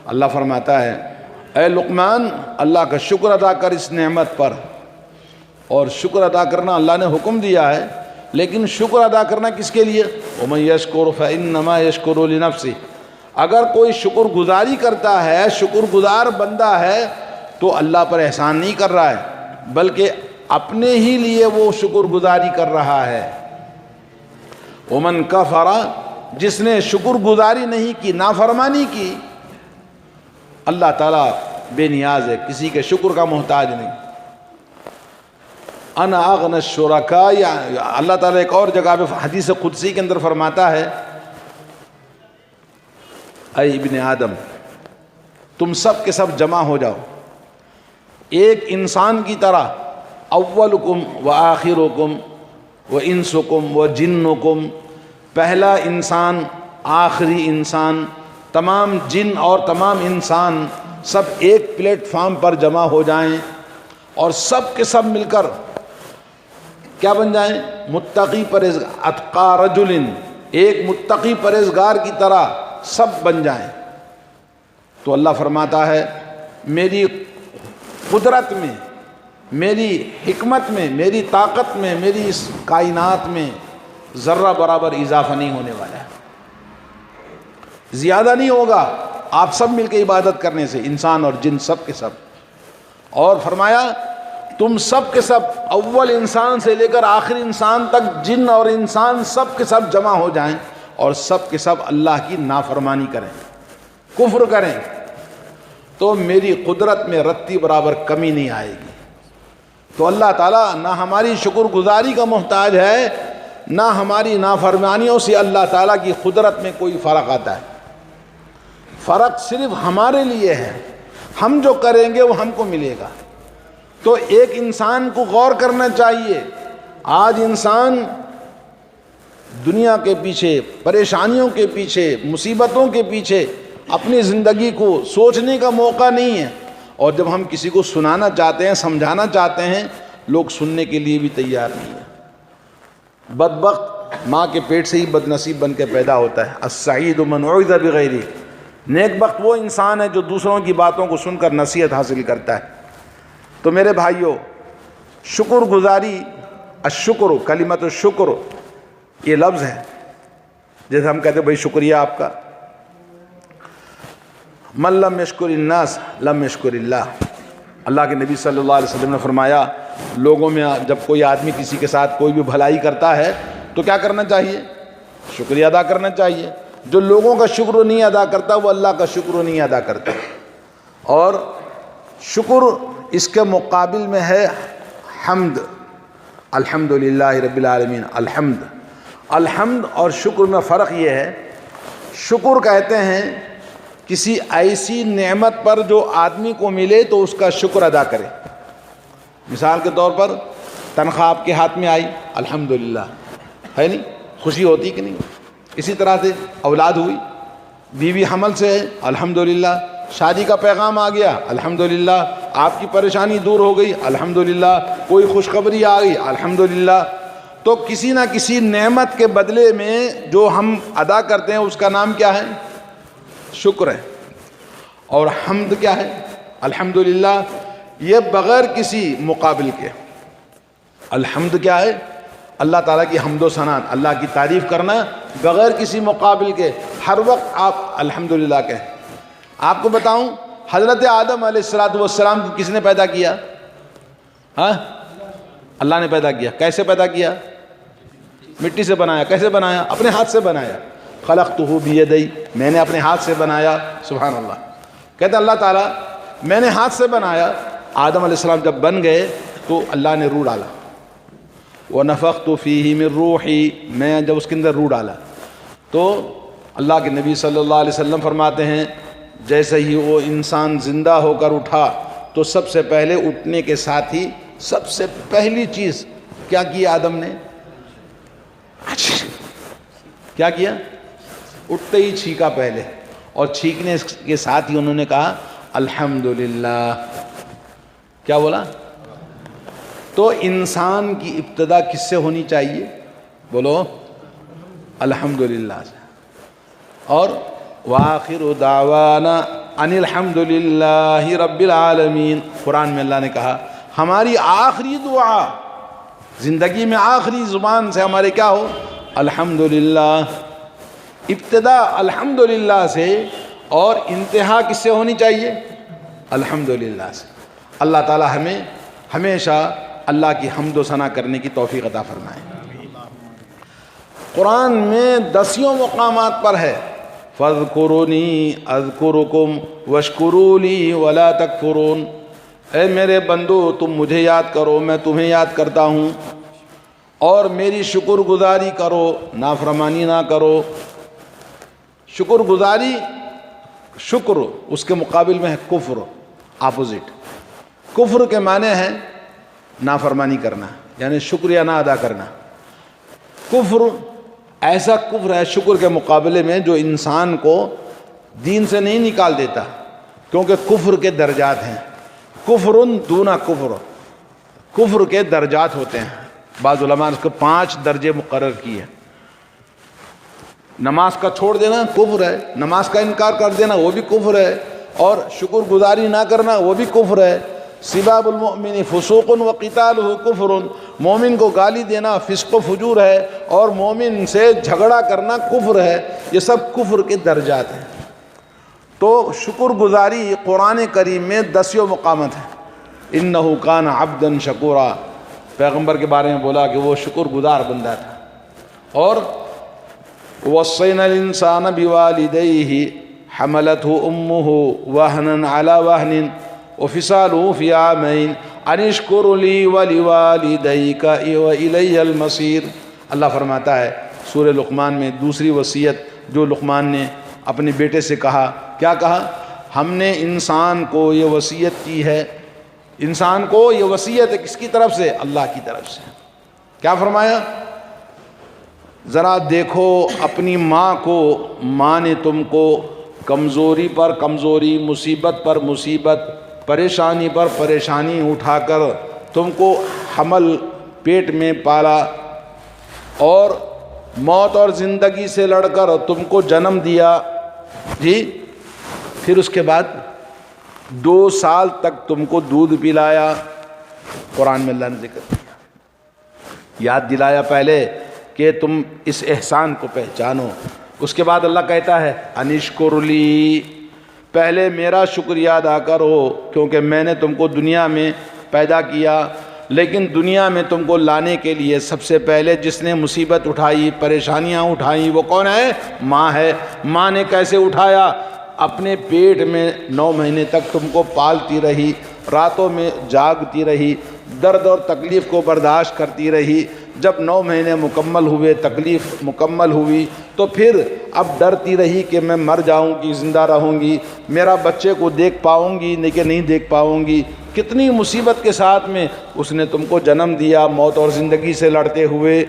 اللہ فرماتا ہے اے لقمان اللہ کا شکر ادا کر اس نعمت پر. اور شکر ادا کرنا اللہ نے حکم دیا ہے، لیکن شکر ادا کرنا کس کے لیے؟ وَمَن يَشْكُرْ فَإِنَّمَا يَشْكُرُ لِنَفْسِهِ. اگر کوئی شکر گزاری کرتا ہے، شکر گزار بندہ ہے، تو اللہ پر احسان نہیں کر رہا ہے بلکہ اپنے ہی لیے وہ شکر گزاری کر رہا ہے. وَمَن كَفَرَ، جس نے شکر گزاری نہیں کی، نافرمانی کی، اللہ تعالیٰ بے نیاز ہے، کسی کے شکر کا محتاج نہیں. انا اغنى الشرکاء، اللہ تعالیٰ ایک اور جگہ پہ حدیث قدسی کے اندر فرماتا ہے اے ابن آدم تم سب کے سب جمع ہو جاؤ ایک انسان کی طرح، اولکم و آخرکم و انسکم و جنکم، پہلا انسان، آخری انسان، تمام جن اور تمام انسان سب ایک پلیٹ فارم پر جمع ہو جائیں اور سب کے سب مل کر کیا بن جائیں؟ متقی پرہیزگار، اتقی رجل، ایک متقی پرہیزگار کی طرح سب بن جائیں. تو اللہ فرماتا ہے میری قدرت میں، میری حکمت میں، میری طاقت میں، میری اس کائنات میں ذرہ برابر اضافہ نہیں ہونے والا ہے، زیادہ نہیں ہوگا آپ سب مل کے عبادت کرنے سے، انسان اور جن سب کے سب. اور فرمایا تم سب کے سب، اول انسان سے لے کر آخری انسان تک، جن اور انسان سب کے سب جمع ہو جائیں اور سب کے سب اللہ کی نافرمانی کریں، کفر کریں، تو میری قدرت میں رتی برابر کمی نہیں آئے گی. تو اللہ تعالیٰ نہ ہماری شکر گزاری کا محتاج ہے، نہ ہماری نافرمانیوں سے اللہ تعالیٰ کی قدرت میں کوئی فرق آتا ہے. فرق صرف ہمارے لیے ہے، ہم جو کریں گے وہ ہم کو ملے گا. تو ایک انسان کو غور کرنا چاہیے، آج انسان دنیا کے پیچھے، پریشانیوں کے پیچھے، مصیبتوں کے پیچھے اپنی زندگی کو سوچنے کا موقع نہیں ہے، اور جب ہم کسی کو سنانا چاہتے ہیں، سمجھانا چاہتے ہیں، لوگ سننے کے لیے بھی تیار نہیں ہیں. بدبخت ماں کے پیٹ سے ہی بد نصیب بن کے پیدا ہوتا ہے. السعید من وعظ بغیرہ، نیک بخت وہ انسان ہے جو دوسروں کی باتوں کو سن کر نصیحت حاصل کرتا ہے. تو میرے بھائیوں، شکر گزاری، الشکر، کلمۃ الشکر یہ لفظ ہے، جیسے ہم کہتے ہیں بھائی شکریہ آپ کا. من لم یشکر الناس لم یشکر اللہ. اللہ کے نبی صلی اللہ علیہ وسلم نے فرمایا لوگوں میں جب کوئی آدمی کسی کے ساتھ کوئی بھی بھلائی کرتا ہے تو کیا کرنا چاہیے؟ شکریہ ادا کرنا چاہیے. جو لوگوں کا شکر نہیں ادا کرتا وہ اللہ کا شکر نہیں ادا کرتا. اور شکر اس کے مقابل میں ہے حمد. الحمدللہ رب العالمین. الحمد اور شکر میں فرق یہ ہے، شکر کہتے ہیں کسی ایسی نعمت پر جو آدمی کو ملے تو اس کا شکر ادا کرے. مثال کے طور پر تنخواہ آپ کے ہاتھ میں آئی، الحمدللہ، ہے نہیں؟ خوشی ہوتی کہ نہیں؟ اسی طرح سے اولاد ہوئی، بیوی حمل سے ہے، الحمدللہ. شادی کا پیغام آ گیا، الحمدللہ. آپ کی پریشانی دور ہو گئی، الحمدللہ. کوئی خوشخبری آ گئی، الحمدللہ. تو کسی نہ کسی نعمت کے بدلے میں جو ہم ادا کرتے ہیں اس کا نام کیا ہے؟ شکر ہے. اور حمد کیا ہے؟ الحمدللہ. یہ بغیر کسی مقابل کے. الحمد کیا ہے؟ اللہ تعالیٰ کی حمد و ثنا، اللہ کی تعریف کرنا بغیر کسی مقابل کے. ہر وقت آپ الحمدللہ کہیں. آپ کو بتاؤں حضرت آدم علیہ السلام کو کس نے پیدا کیا؟ ہاں، اللہ نے پیدا کیا. کیسے پیدا کیا؟ مٹی سے بنایا. کیسے بنایا؟ اپنے ہاتھ سے بنایا. خلقتہ بیدی، میں نے اپنے ہاتھ سے بنایا. سبحان اللہ. کہتے اللہ تعالیٰ میں نے ہاتھ سے بنایا. آدم علیہ السلام جب بن گئے تو اللہ نے روح ڈالا. وَنَفَخْتُ فِيهِ مِن رُوحِي، میں جب اس کے اندر روح ڈالا تو اللہ کے نبی صلی اللہ علیہ وسلم فرماتے ہیں جیسے ہی وہ انسان زندہ ہو کر اٹھا تو سب سے پہلے اٹھنے کے ساتھ ہی سب سے پہلی چیز کیا کی آدم نے؟ کیا کیا؟ اٹھتے ہی چھینکا پہلے، اور چھینکنے کے ساتھ ہی انہوں نے کہا الحمدللہ. کیا بولا؟ تو انسان کی ابتدا کس سے ہونی چاہیے؟ بولو الحمدللہ سے. اور وآخر دعوانا ان الحمد للہ رب العالمین. قرآن میں اللہ نے کہا ہماری آخری دعا زندگی میں آخری زبان سے ہمارے کیا ہو؟ الحمدللہ. ابتدا الحمدللہ سے اور انتہا کس سے ہونی چاہیے؟ الحمدللہ سے. اللہ تعالی ہمیں ہمیشہ اللہ کی حمد و ثنا کرنے کی توفیق عطا فرمائے. قرآن میں 10 مقامات پر ہے فاذکرونی اذکرکم واشکروا لی ولا تکفرون. اے میرے بندو تم مجھے یاد کرو میں تمہیں یاد کرتا ہوں اور میری شکر گزاری کرو نافرمانی نہ کرو. شکر گزاری شکر اس کے مقابل میں ہے کفر اپوزٹ. کفر کے معنی ہے نافرمانی کرنا یعنی شکریہ نہ ادا کرنا. کفر ایسا کفر ہے شکر کے مقابلے میں جو انسان کو دین سے نہیں نکال دیتا کیونکہ کفر کے درجات ہیں. کفر دون کفر. کفر کے درجات ہوتے ہیں. بعض علماء نے اس کو 5 درجے مقرر کیے. نماز کا چھوڑ دینا کفر ہے, نماز کا انکار کر دینا وہ بھی کفر ہے, اور شکر گزاری نہ کرنا وہ بھی کفر ہے. سباب المؤمن فسوق وقتالہ کفر. مومن کو گالی دینا فسق و فجور ہے اور مومن سے جھگڑا کرنا کفر ہے. یہ سب کفر کے درجات ہیں. تو شکر گزاری قرآن کریم میں 10 مقامات ہیں. انہ کان عبدا شکورا. پیغمبر کے بارے میں بولا کہ وہ شکر گزار بندہ تھا. اور وصینا الانسان بوالدیہ حملته امہ وہنا علی وہن وفصالہ فی عامین ان اشکر لی ولوالدیک والی المصیر. اللہ فرماتا ہے سورہ لقمان میں دوسری وصیت جو لقمان نے اپنے بیٹے سے کہا. کیا کہا؟ ہم نے انسان کو یہ وصیت کی ہے. انسان کو یہ وصیت ہے کس کی طرف سے؟ اللہ کی طرف سے. کیا فرمایا؟ ذرا دیکھو اپنی ماں کو. ماں نے تم کو کمزوری پر کمزوری, مصیبت پر مصیبت, پریشانی پر پریشانی اٹھا کر تم کو حمل پیٹ میں پالا اور موت اور زندگی سے لڑ کر تم کو جنم دیا. جی پھر اس کے بعد 2 سال تک تم کو دودھ پلایا. قرآن میں اللہ نے ذکر کیا, یاد دلایا پہلے کہ تم اس احسان کو پہچانو. اس کے بعد اللہ کہتا ہے انشکر لی, پہلے میرا شکریہ ادا کرو کیونکہ میں نے تم کو دنیا میں پیدا کیا. لیکن دنیا میں تم کو لانے کے لیے سب سے پہلے جس نے مصیبت اٹھائی پریشانیاں اٹھائیں وہ کون ہے؟ ماں ہے. ماں نے کیسے اٹھایا؟ اپنے پیٹ میں 9 مہینے تک تم کو پالتی رہی, راتوں میں جاگتی رہی, درد اور تکلیف کو برداشت کرتی رہی. جب 9 مہینے مکمل ہوئے, تکلیف مکمل ہوئی, تو پھر اب ڈرتی رہی کہ میں مر جاؤں گی زندہ رہوں گی, میرا بچے کو دیکھ پاؤں گی کہ نہیں دیکھ پاؤں گی. کتنی مصیبت کے ساتھ میں اس نے تم کو جنم دیا موت اور زندگی سے لڑتے ہوئے.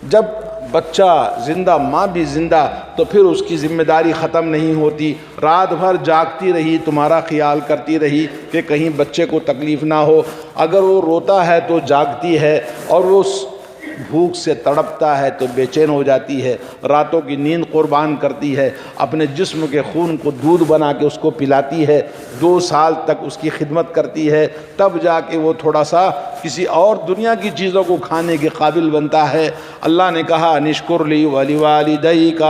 جب بچہ زندہ, ماں بھی زندہ, تو پھر اس کی ذمہ داری ختم نہیں ہوتی. رات بھر جاگتی رہی, تمہارا خیال کرتی رہی کہ کہیں بچے کو تکلیف نہ ہو. اگر وہ روتا ہے تو جاگتی ہے, اور وہ بھوک سے تڑپتا ہے تو بے چین ہو جاتی ہے, راتوں کی نیند قربان کرتی ہے, اپنے جسم کے خون کو دودھ بنا کے اس کو پلاتی ہے, 2 سال تک اس کی خدمت کرتی ہے, تب جا کے وہ تھوڑا سا کسی اور دنیا کی چیزوں کو کھانے کے قابل بنتا ہے. اللہ نے کہا نشکر لی ولیوالدیک,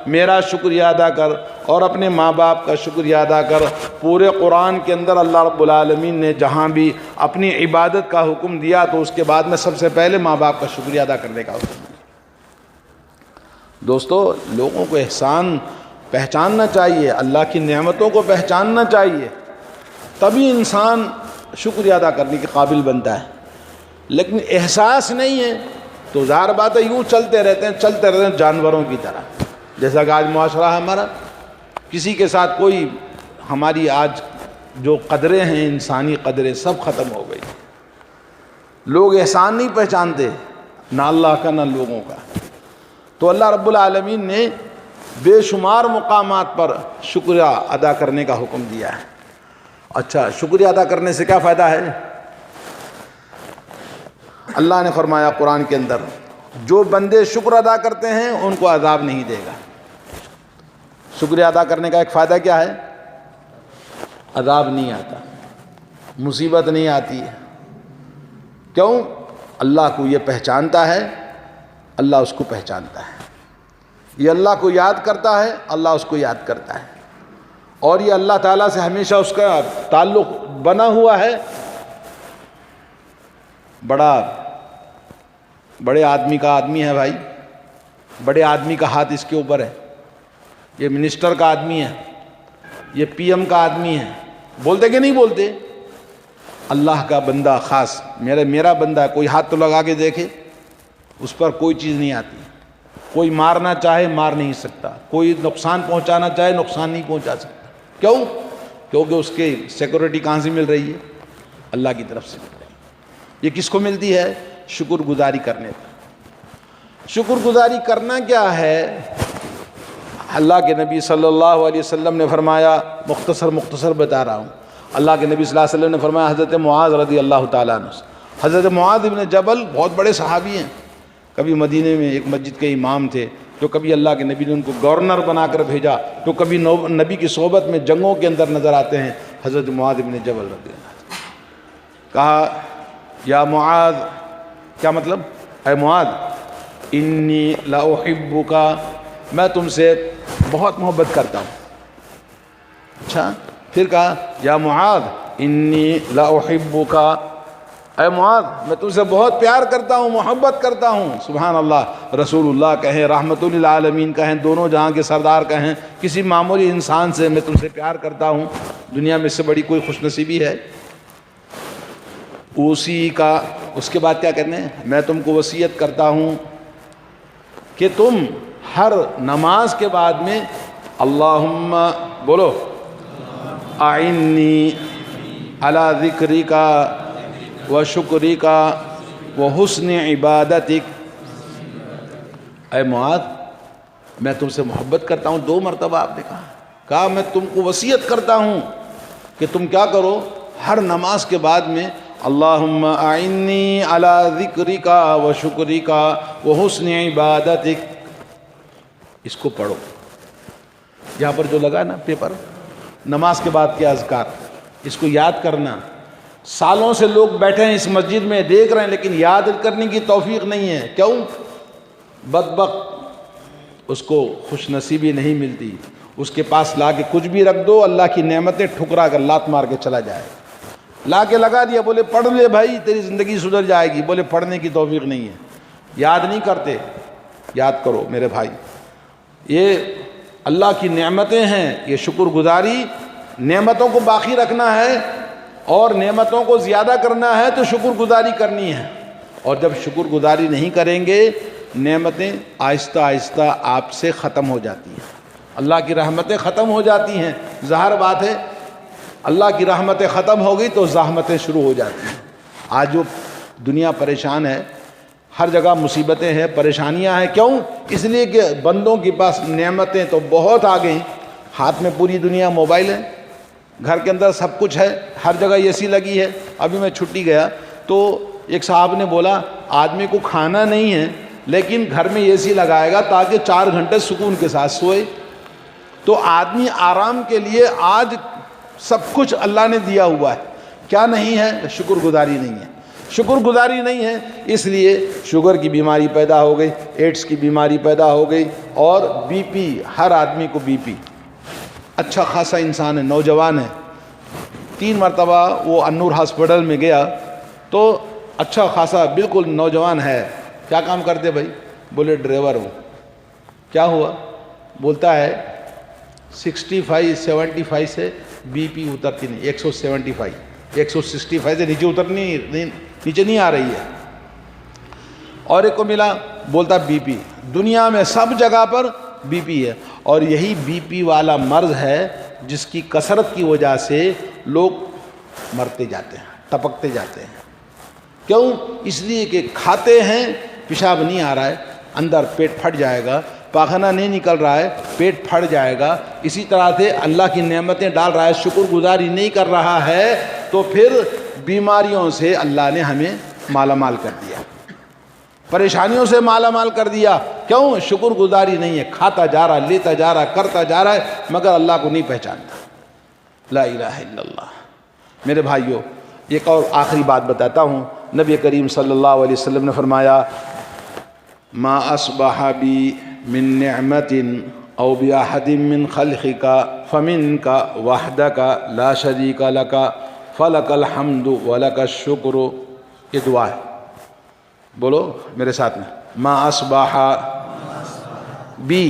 میرا شکریہ ادا کر اور اپنے ماں باپ کا شکریہ ادا کر. پورے قرآن کے اندر اللہ رب العالمین نے جہاں بھی اپنی عبادت کا حکم دیا تو اس کے بعد میں سب سے پہلے ماں باپ کا شکریہ ادا کرنے کا حکم دیا. دوستو لوگوں کو احسان پہچاننا چاہیے, اللہ کی نعمتوں کو پہچاننا چاہیے, تبھی انسان شکریہ ادا کرنے کے قابل بنتا ہے. لیکن احساس نہیں ہے تو ظاہر بات ہے یوں چلتے رہتے ہیں جانوروں کی طرح. جیسا کہ آج معاشرہ ہے ہمارا, کسی کے ساتھ کوئی ہماری آج جو قدریں ہیں انسانی قدریں سب ختم ہو گئی. لوگ احسان نہیں پہچانتے, نہ اللہ کا نہ لوگوں کا. تو اللہ رب العالمین نے بے شمار مقامات پر شکریہ ادا کرنے کا حکم دیا ہے. اچھا شکریہ ادا کرنے سے کیا فائدہ ہے؟ اللہ نے فرمایا قرآن کے اندر جو بندے شکر ادا کرتے ہیں ان کو عذاب نہیں دے گا. شکریہ ادا کرنے کا ایک فائدہ کیا ہے؟ عذاب نہیں آتا، مصیبت نہیں آتی ہے۔ کیوں؟ اللہ کو یہ پہچانتا ہے، اللہ اس کو پہچانتا ہے۔ یہ اللہ کو یاد کرتا ہے، اللہ اس کو یاد کرتا ہے، اور یہ اللہ تعالیٰ سے ہمیشہ اس کا تعلق بنا ہوا ہے۔ بڑے آدمی کا آدمی ہے بھائی، بڑے آدمی کا ہاتھ اس کے اوپر ہے۔ یہ منسٹر کا آدمی ہے، یہ پی ایم کا آدمی ہے، بولتے کہ نہیں بولتے؟ اللہ کا بندہ خاص، میرا بندہ، کوئی ہاتھ تو لگا کے دیکھے، اس پر کوئی چیز نہیں آتی۔ کوئی مارنا چاہے مار نہیں سکتا، کوئی نقصان پہنچانا چاہے نقصان نہیں پہنچا سکتا۔ کیوں؟ کیونکہ اس کے سیکورٹی کہاں سے مل رہی ہے؟ اللہ کی طرف سے مل رہی ہے۔ یہ کس کو ملتی ہے؟ شکر گزاری کرنے پر۔ شکر گزاری کرنا کیا ہے؟ اللہ کے نبی صلی اللہ علیہ وسلم نے فرمایا، مختصر بتا رہا ہوں۔ اللہ کے نبی صلی اللہ علیہ وسلم نے فرمایا، حضرت معاذ رضی اللہ تعالیٰ عنہ، حضرت معاذ ابن جبل بہت بڑے صحابی ہیں، کبھی مدینے میں ایک مسجد کے امام تھے، تو کبھی اللہ کے نبی نے ان کو گورنر بنا کر بھیجا، تو کبھی نبی کی صحبت میں جنگوں کے اندر نظر آتے ہیں۔ حضرت معاذ ابن جبل رضی اللہ عنہ کہا، یا معاذ، کیا مطلب؟ اے معاذ، انی لاحبک، میں تم سے بہت محبت کرتا ہوں۔ اچھا، پھر کہا، یا معاذ انی لاحبک، اے معاذ میں تم سے بہت پیار کرتا ہوں، محبت کرتا ہوں۔ سبحان اللہ، رسول اللہ کہیں، رحمت للعالمین کہیں، دونوں جہاں کے سردار کہیں، کسی معمولی انسان سے میں تم سے پیار کرتا ہوں، دنیا میں اس سے بڑی کوئی خوش نصیبی ہے؟ اسی کا، اس کے بعد کیا کہتے ہیں؟ میں تم کو وصیت کرتا ہوں کہ تم ہر نماز کے بعد میں اللہم، بولو، اعنی علی ذکرک و شکرک و حسن عبادتک۔ اے معاذ، میں تم سے محبت کرتا ہوں، 2 مرتبہ آپ نے کہا میں تم کو وصیت کرتا ہوں کہ تم کیا کرو، ہر نماز کے بعد میں اللہم اعنی علی ذکرک و شکرک و حسن عبادتک، اس کو پڑھو۔ یہاں پر جو لگا نا پیپر، نماز کے بعد کے اذکار، اس کو یاد کرنا۔ سالوں سے لوگ بیٹھے ہیں اس مسجد میں، دیکھ رہے ہیں، لیکن یاد کرنے کی توفیق نہیں ہے۔ کیوں؟ بدبخت، اس کو خوش نصیبی نہیں ملتی۔ اس کے پاس لا کے کچھ بھی رکھ دو، اللہ کی نعمتیں ٹھکرا کر لات مار کے چلا جائے۔ لا کے لگا دیا، بولے پڑھ لے بھائی تیری زندگی سدھر جائے گی، بولے پڑھنے کی توفیق نہیں ہے، یاد نہیں کرتے۔ یاد کرو میرے بھائی، یہ اللہ کی نعمتیں ہیں، یہ شکر گزاری، نعمتوں کو باقی رکھنا ہے اور نعمتوں کو زیادہ کرنا ہے تو شکر گزاری کرنی ہے۔ اور جب شکر گزاری نہیں کریں گے، نعمتیں آہستہ آہستہ آپ سے ختم ہو جاتی ہیں، اللہ کی رحمتیں ختم ہو جاتی ہیں۔ ظاہر بات ہے، اللہ کی رحمتیں ختم ہو گئی تو زحمتیں شروع ہو جاتی ہیں۔ آج جو دنیا پریشان ہے، ہر جگہ مصیبتیں ہیں، پریشانیاں ہیں۔ کیوں؟ اس لیے کہ بندوں کے پاس نعمتیں تو بہت آ گئیں، ہاتھ میں پوری دنیا موبائل ہے، گھر کے اندر سب کچھ ہے، ہر جگہ اے سی لگی ہے۔ ابھی میں چھٹی گیا تو ایک صاحب نے بولا، آدمی کو کھانا نہیں ہے لیکن گھر میں اے سی لگائے گا تاکہ 4 گھنٹے سکون کے ساتھ سوئے۔ تو آدمی آرام کے لیے آج سب کچھ اللہ نے دیا ہوا ہے، کیا نہیں ہے؟ شکر گزاری نہیں ہے، شکر گزاری نہیں ہے، اس لیے شوگر کی بیماری پیدا ہو گئی، ایڈس کی بیماری پیدا ہو گئی، اور بی پی، ہر آدمی کو بی پی۔ اچھا خاصا انسان ہے، نوجوان ہے، 3 مرتبہ وہ النور ہاسپٹل میں گیا تو اچھا خاصا بالکل نوجوان ہے۔ کیا کام کرتے بھائی؟ بولے ڈرائیور ہوں۔ کیا ہوا؟ بولتا ہے 65 75 سے بی پی اترتی نہیں، 175 165 سے نیچے نہیں آ رہی ہے۔ اور ایک کو ملا، بولتا بی پی، دنیا میں سب جگہ پر بی پی ہے، اور یہی بی پی والا مرض ہے جس کی کثرت کی وجہ سے لوگ مرتے جاتے ہیں، ٹپکتے جاتے ہیں۔ کیوں؟ اس لیے کہ کھاتے ہیں، پیشاب نہیں آ رہا ہے، اندر پیٹ پھٹ جائے گا، پاخانہ نہیں نکل رہا ہے، پیٹ پھٹ جائے گا۔ اسی طرح سے اللہ کی نعمتیں ڈال رہا ہے، شکر گزاری نہیں کر رہا ہے، تو پھر بیماریوں سے اللہ نے ہمیں مالا مال کر دیا، پریشانیوں سے مالا مال کر دیا۔ کیوں؟ شکر گزاری نہیں ہے، کھاتا جا رہا، لیتا جا رہا، کرتا جا رہا ہے، مگر اللہ کو نہیں پہچانتا۔ لا الہ الا اللہ۔ میرے بھائیوں، ایک اور آخری بات بتاتا ہوں۔ نبی کریم صلی اللہ علیہ وسلم نے فرمایا ما اصبح بی من نعمت او باحد من خلقک فمنک وحدک لا شریک لک فلک الحمد ولک الشکر۔ یہ دعا ہے، بولو میرے ساتھ میں، ما اصبح بی،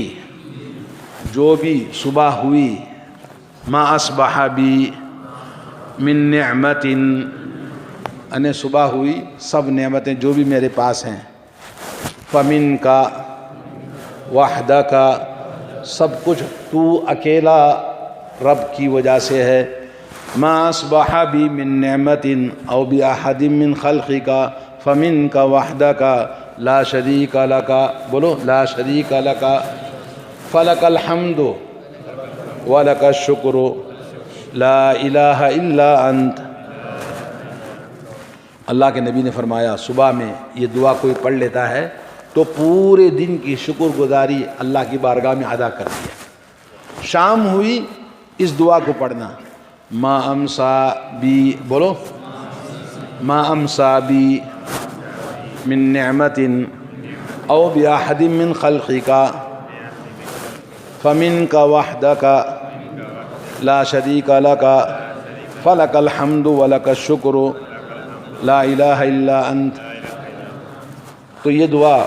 جو بھی صبح ہوئی، ما اصبح بی من نعمت، یعنی صبح ہوئی سب نعمتیں جو بھی میرے پاس ہیں، فمن کا وحدہ کا، سب کچھ تو اکیلا رب کی وجہ سے ہے۔ ما اصبح بی من نعمت او باحد من خلقک فمنک وحدک لا شریک لک، بولو لا شریک لک فلک الحمد ولک الشکر لا الہ الا انت۔ اللہ کے نبی نے فرمایا صبح میں یہ دعا کوئی پڑھ لیتا ہے تو پورے دن کی شکر گزاری اللہ کی بارگاہ میں ادا کرتی ہے۔ شام ہوئی اس دعا کو پڑھنا، ما امسا بی، بولو ما امسا بی من نعمت او باحد من خلقک فمنک وحدک لا شریک لک فلک الحمد ولک الشکر لا الہ الا انت۔ تو یہ دعا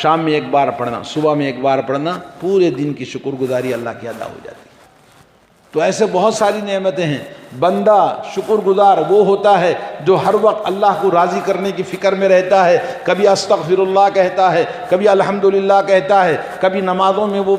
شام میں ایک بار پڑھنا، صبح میں ایک بار پڑھنا، پورے دن کی شکر گزاری اللہ کی ادا ہو جاتی ہے۔ تو ایسے بہت ساری نعمتیں ہیں۔ بندہ شکر گزار وہ ہوتا ہے جو ہر وقت اللہ کو راضی کرنے کی فکر میں رہتا ہے، کبھی استغفر اللہ کہتا ہے، کبھی الحمدللہ کہتا ہے، کبھی نمازوں میں وہ